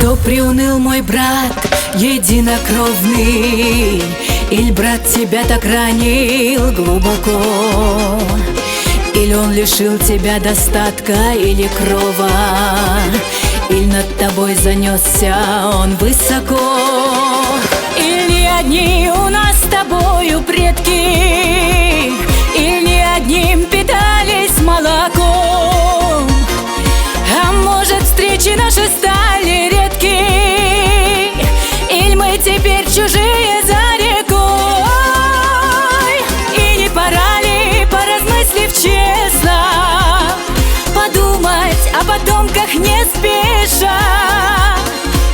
Что приуныл мой брат единокровный? Иль брат тебя так ранил глубоко? Или он лишил тебя достатка или крова? Или над тобой занесся он высоко? Или одни у нас с тобою предки, или одним питались молоком? А может, встречи наши стали редки, или мы теперь чужие за рекой? И не пора ли, поразмыслив честно, подумать о потомках не спеша,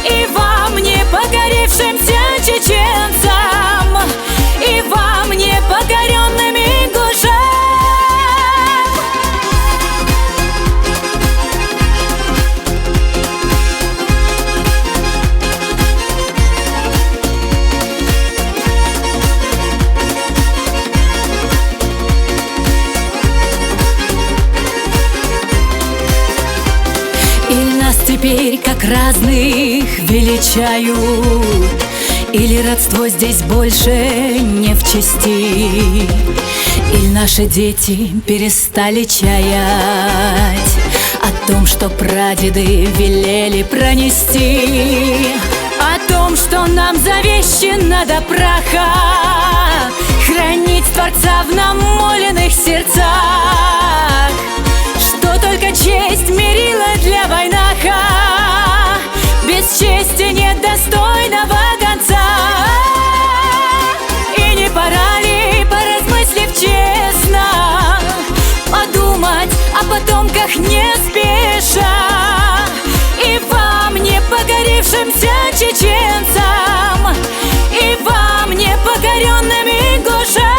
и вам, не покорившимся чеченцам, и вам, не покоренным ингушам? Теперь как разных величают, или родство здесь больше не в чести, или наши дети перестали чаять о том, что прадеды велели пронести, о том, что нам завещено до праха хранить Творца в намоленных сердцах, что только честь мерила для войнаха, без чести нет достойного конца. И не пора ли, поразмыслив честно, подумать о потомках не спеша, и вам, не покорившимся чеченцам, и вам, не покоренным ингушам?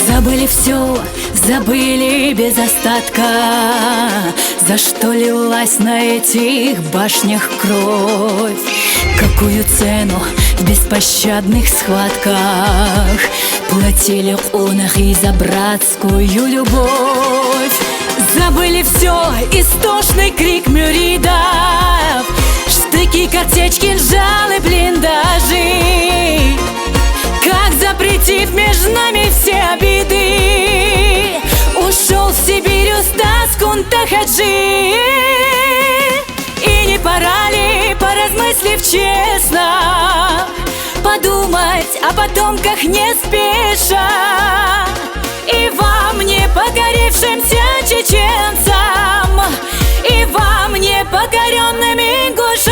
Забыли все, забыли без остатка, за что лилась на этих башнях кровь, какую цену в беспощадных схватках платили онахи за братскую любовь. Забыли все, истошный крик мюридов, штыки, картечь, кинжалы, блиндажи, как запретив между нами все обиды, ушел в Сибирь Устаз Кунтахаджи. И не пора ли, поразмыслив честно, подумать о потомках не спеша, и вам, не покорившимся чеченцам, и вам, не покоренным ингушам?